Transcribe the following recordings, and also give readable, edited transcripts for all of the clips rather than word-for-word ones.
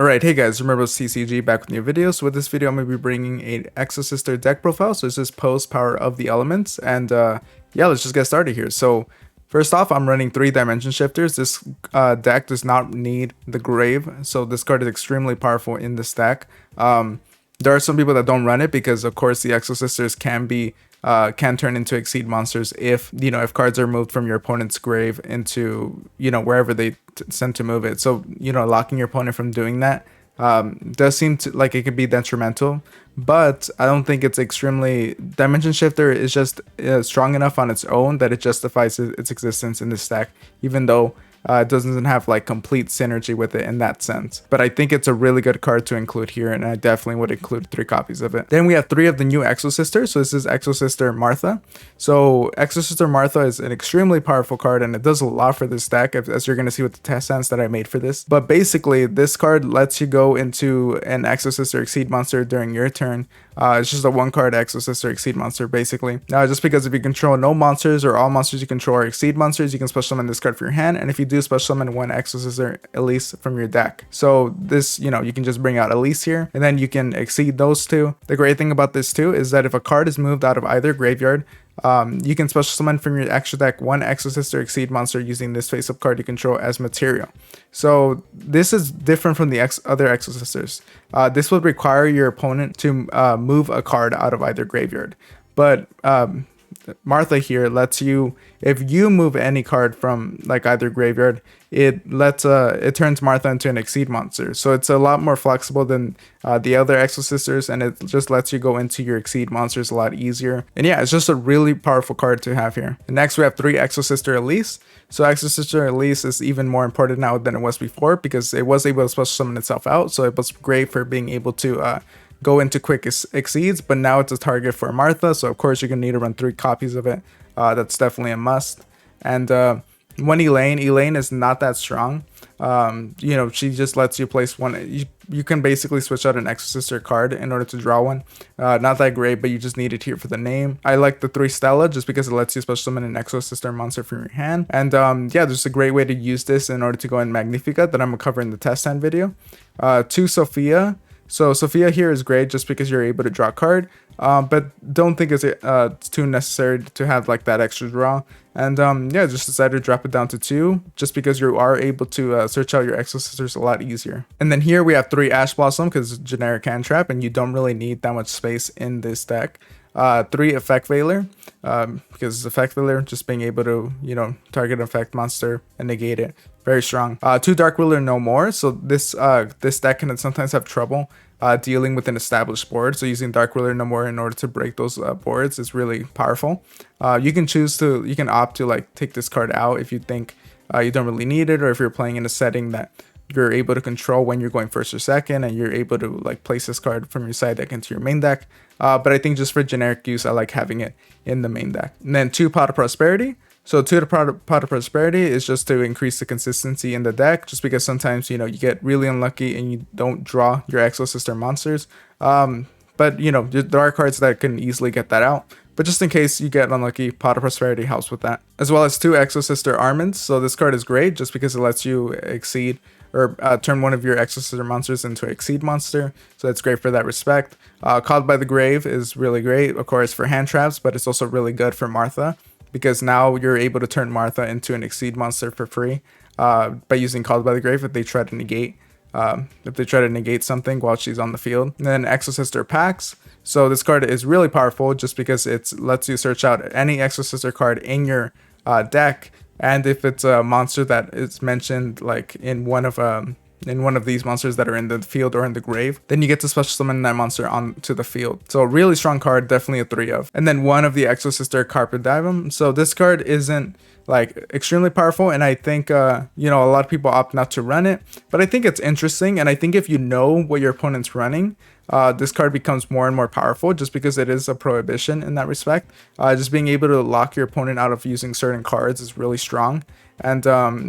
Alright, hey guys, remember CCG back with new videos. So with this video, I'm going to be bringing a EXOSISTER deck profile. So it's just post Power of the Elements. And yeah, let's just get started here. So first off, I'm running 3 Dimension Shifters. This deck does not need the Grave. So this card is extremely powerful in this deck. There are some people that don't run it because, of course, the EXOSISTERs can turn into Exceed monsters if cards are moved from your opponent's grave into wherever they send to move it. So locking your opponent from doing that does seem to like it could be detrimental, but I don't think it's extremely. Dimension Shifter is just strong enough on its own that it justifies its existence in this stack, even though it doesn't have like complete synergy with it in that sense. But I think it's a really good card to include here, and I definitely would include 3 copies of it. Then we have 3 of the new EXOSISTER. So this is EXOSISTER Martha. So EXOSISTER Martha is an extremely powerful card, and it does a lot for this deck, as you're going to see with the test stands that I made for this. But basically, this card lets you go into an EXOSISTER Exceed monster during your turn. It's just a 1-card EXOSISTER Exceed monster, basically. Just because if you control no monsters or all monsters you control are Exceed monsters, you can special summon this card for your hand. And if you do special summon 1 EXOSISTER Elise from your deck. So this, you can just bring out Elise here, and then you can exceed those 2. The great thing about this too is that if a card is moved out of either graveyard, you can special summon from your extra deck 1 EXOSISTER Exceed monster using this face-up card you control as material. So this is different from the other EXOSISTERs. This would require your opponent to move a card out of either graveyard. But Martha here lets you, if you move any card from like either graveyard, it turns Martha into an Exceed monster. So it's a lot more flexible than the other EXOSISTERs, and it just lets you go into your Exceed monsters a lot easier. And yeah, it's just a really powerful card to have here. And next we have 3 EXOSISTER Elise. So EXOSISTER Elise is even more important now than it was before, because it was able to special summon itself out. So it was great for being able to go into quick exceeds, but now it's a target for Martha, so of course you're gonna need to run 3 copies of it. That's definitely a must. And 1 Elaine is not that strong. She just lets you place 1. You can basically switch out an EXOSISTER card in order to draw 1. Not that great, but you just need it here for the name. I like the 3 Stella just because it lets you special summon an EXOSISTER monster from your hand. And yeah, there's a great way to use this in order to go in Magnifica that I'm gonna cover in the test stand video. 2 Sophia. So Sophia here is great just because you're able to draw a card, but don't think it's too necessary to have like that extra draw. And yeah, just decided to drop it down to 2 just because you are able to search out your EXOSISTERs a lot easier. And then here we have 3 Ash Blossom because it's generic hand trap and you don't really need that much space in this deck. 3 Effect Veiler, because Effect Veiler just being able to target effect monster and negate it, very strong. 2 Dark Ruler No More. So this deck can sometimes have trouble dealing with an established board, so using Dark Ruler No More in order to break those boards is really powerful. You can opt to like take this card out if you think you don't really need it, or if you're playing in a setting that you're able to control when you're going first or second, and you're able to like place this card from your side deck into your main deck. But I think just for generic use, I like having it in the main deck. And then 2 Pot of Prosperity. So 2 Pot of Prosperity is just to increase the consistency in the deck, just because sometimes you get really unlucky and you don't draw your EXOSISTER monsters. But there are cards that can easily get that out. But just in case you get unlucky, Pot of Prosperity helps with that. As well as 2 EXOSISTER Armaments. So this card is great just because it lets you exceed or turn one of your EXOSISTER monsters into an Exceed monster. So that's great for that respect. Called by the Grave is really great, of course, for hand traps, but it's also really good for Martha, because now you're able to turn Martha into an Exceed monster for free by using Called by the Grave if they try to negate something while she's on the field. And then EXOSISTER Packs. So this card is really powerful just because it lets you search out any EXOSISTER card in your deck, and if it's a monster that is mentioned like in one of these monsters that are in the field or in the grave, then you get to special summon that monster onto the field. So a really strong card, definitely a 3 of. And then 1 of the EXOSISTER Carpet Diadem. So this card isn't like extremely powerful, and I think a lot of people opt not to run it, but I think it's interesting, and I think if you know what your opponent's running, this card becomes more and more powerful just because it is a prohibition in that respect. Just being able to lock your opponent out of using certain cards is really strong. And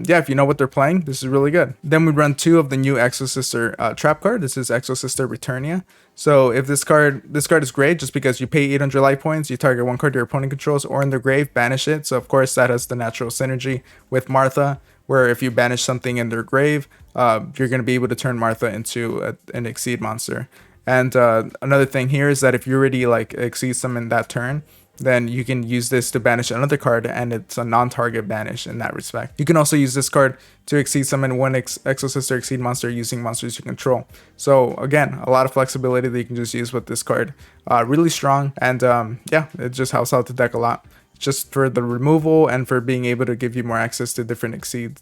yeah, if you know what they're playing, this is really good. Then we run 2 of the new EXOSISTER trap card. This is EXOSISTER Returnia. So if this card is great just because you pay 800 life points, you target 1 card your opponent controls or in their grave, banish it. So of course that has the natural synergy with Martha, where if you banish something in their grave, you're going to be able to turn Martha into an Exceed monster. And another thing here is that if you already like Exceed summon that turn, then you can use this to banish another card, and it's a non-target banish in that respect. You can also use this card to Exceed summon one EXOSISTER Exceed monster using monsters you control. So again, a lot of flexibility that you can just use with this card. Really strong, and yeah, it just helps out the deck a lot, just for the removal and for being able to give you more access to different Exceed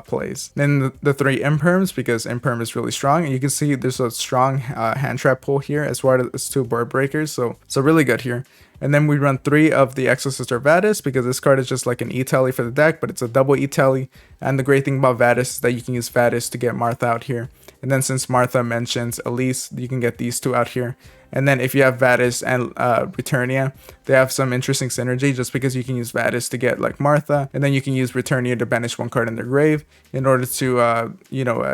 plays. Then the 3 Imperms, because Imperm is really strong, and you can see there's a strong hand trap pull here, as well as 2 board breakers, so really good here. And then we run 3 of the EXOSISTER Vadis, because this card is just like an E-Tally for the deck, but it's a double E-Tally. And the great thing about Vadis is that you can use Vadis to get Martha out here. And then since Martha mentions Elise, you can get these 2 out here. And then if you have Vadis and Returnia, they have some interesting synergy, just because you can use Vadis to get like Martha, and then you can use Returnia to banish 1 card in their grave in order to,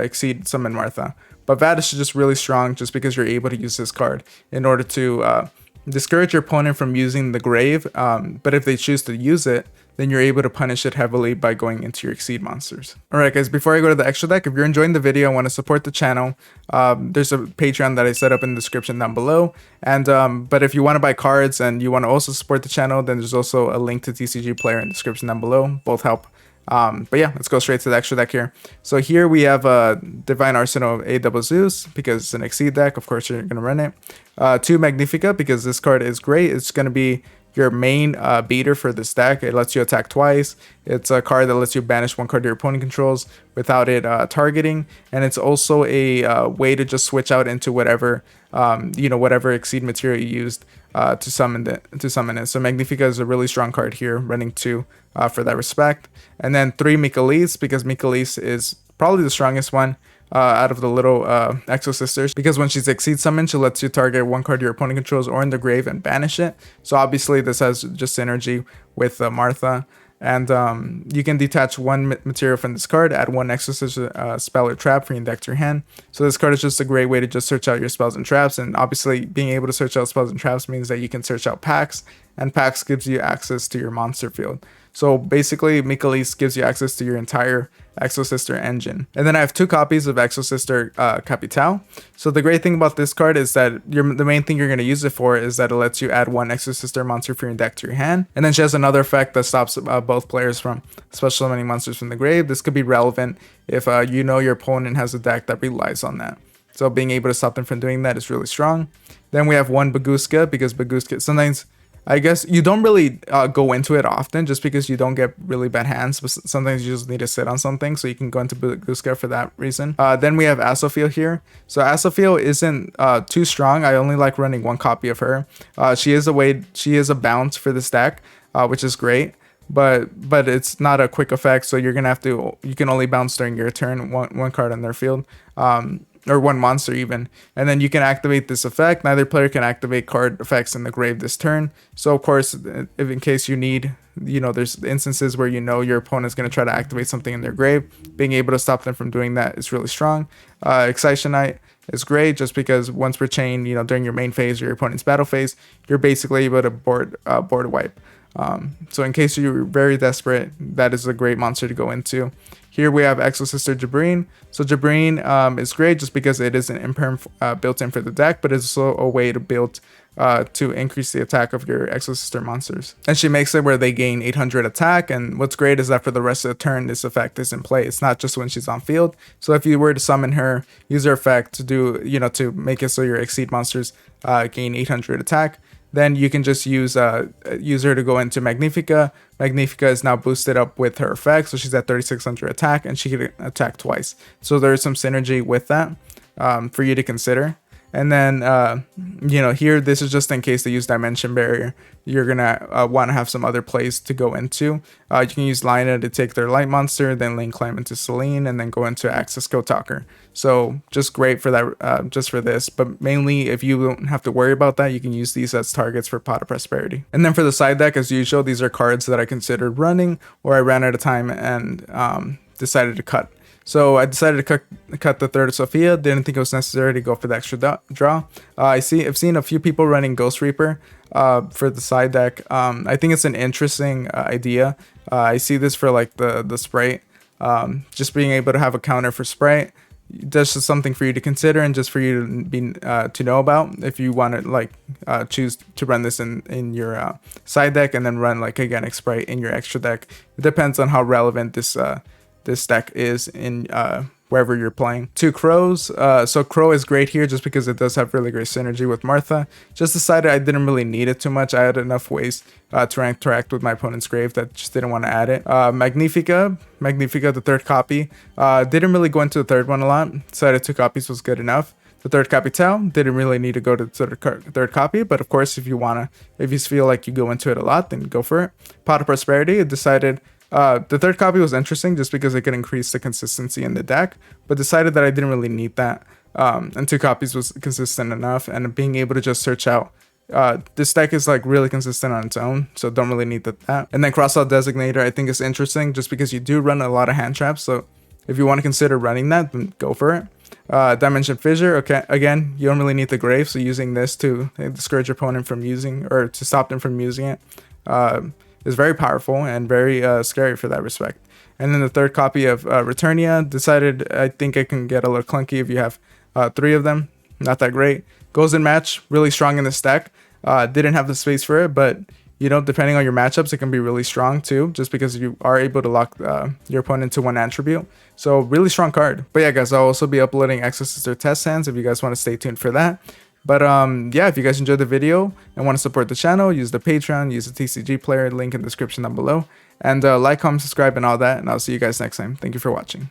Exceed summon Martha. But Vadis is just really strong, just because you're able to use this card in order to discourage your opponent from using the grave, but if they choose to use it, then you're able to punish it heavily by going into your Exceed monsters. Alright guys, before I go to the extra deck, if you're enjoying the video and want to support the channel, there's a Patreon that I set up in the description down below. And but if you want to buy cards and you want to also support the channel, then there's also a link to TCG Player in the description down below. Both help. But yeah, let's go straight to the extra deck here. So here we have a Divine Arsenal of A Double Zeus, because it's an Exceed deck. Of course, you're going to run it. 2 Magnifica, because this card is great. It's going to be your main beater for this deck. It lets you attack twice. It's a card that lets you banish 1 card your opponent controls without it targeting. And it's also a way to just switch out into whatever, whatever Exceed material you used to summon it. So Magnifica is a really strong card here, running 2 for that respect. And then 3 Mycalise, because Mycalise is probably the strongest one out of the little EXOSISTERs, because when she's Exceed summoned, she lets you target 1 card your opponent controls or in the grave and banish it. So obviously this has just synergy with Martha. And you can detach 1 material from this card, add 1 EXOSISTER spell or trap for your deck to your hand. So this card is just a great way to just search out your spells and traps. And obviously being able to search out spells and traps means that you can search out packs, and packs gives you access to your monster field. So basically, Mycalise gives you access to your entire EXOSISTER engine. And then I have 2 copies of EXOSISTER Capital. So the great thing about this card is that the main thing you're going to use it for is that it lets you add 1 EXOSISTER monster from your deck to your hand. And then she has another effect that stops both players from special summoning monsters from the grave. This could be relevant if your opponent has a deck that relies on that. So being able to stop them from doing that is really strong. Then we have 1 Baguska, because Baguska sometimes, I guess you don't really go into it often, just because you don't get really bad hands, but sometimes you just need to sit on something, so you can go into Baguska for that reason. Then we have Asophil here. So Asophil isn't too strong. I only like running 1 copy of her. She is a bounce for this deck, which is great. But it's not a quick effect, so you can only bounce during your turn, one card on their field. Or 1 monster even, and then you can activate this effect. Neither player can activate card effects in the grave this turn. So of course, if in case you need, there's instances where your opponent's going to try to activate something in their grave, being able to stop them from doing that is really strong. Excitionite is great, just because once per chain, during your main phase or your opponent's battle phase, you're basically able to board wipe. So in case you're very desperate, that is a great monster to go into. Here we have EXOSISTER Jabreen. So Jabreen is great just because it is an imperm built in for the deck, but it's also a way to build to increase the attack of your EXOSISTER monsters. And she makes it where they gain 800 attack, and what's great is that for the rest of the turn, this effect is in play. It's not just when she's on field. So if you were to summon her, use her effect to do, to make it so your Exceed monsters gain 800 attack, then you can just use her to go into Magnifica. Magnifica is now boosted up with her effect, so she's at 3600 attack, and she can attack twice. So there is some synergy with that for you to consider. And then, here, this is just in case they use Dimension Barrier. You're going to want to have some other plays to go into. You can use Lina to take their light monster, then lane climb into Selene, and then go into Access Code Talker. So just great for that, just for this. But mainly, if you don't have to worry about that, you can use these as targets for Pot of Prosperity. And then for the side deck, as usual, these are cards that I considered running, or I ran out of time and decided to cut. So I decided to cut the third Sophia. Didn't think it was necessary to go for the extra draw. I've seen a few people running Ghost Reaper for the side deck. I think it's an interesting idea. I see this for like the Sprite. Just being able to have a counter for Sprite, that's just something for you to consider and just for you to be to know about if you want to like choose to run this in your side deck and then run like Organic Sprite in your extra deck. It depends on how relevant this deck is in wherever you're playing. 2 Crows. So Crow is great here just because it does have really great synergy with Martha. Just decided I didn't really need it too much. I had enough ways to interact with my opponent's grave that just didn't want to add it. Magnifica, the 3rd copy. Didn't really go into the 3rd one a lot. Decided 2 copies was good enough. The 3rd copy Tau, didn't really need to go to the 3rd copy, but of course if you feel like you go into it a lot, then go for it. Pot of Prosperity, it decided the 3rd copy was interesting just because it could increase the consistency in the deck, but decided that I didn't really need that. And 2 copies was consistent enough, and being able to just search out. This deck is like really consistent on its own, so don't really need that. And then Crossout Designator I think is interesting just because you do run a lot of hand traps, so if you want to consider running that, then go for it. Dimension Fissure, okay, again, you don't really need the grave, so using this to discourage your opponent from using, or to stop them from using it, is very powerful and very scary for that respect. And then the 3rd copy of Returnia, decided I think it can get a little clunky if you have 3 of them. Not that great. Goes in match, really strong in this deck. Didn't have the space for it, but you know, depending on your matchups, it can be really strong too, just because you are able to lock your opponent to 1 attribute. So really strong card. But yeah, guys, I'll also be uploading EXOSISTER test hands if you guys want to stay tuned for that. But yeah, if you guys enjoyed the video and want to support the channel, use the Patreon, use the TCG player, link in the description down below. And like, comment, subscribe, and all that. And I'll see you guys next time. Thank you for watching.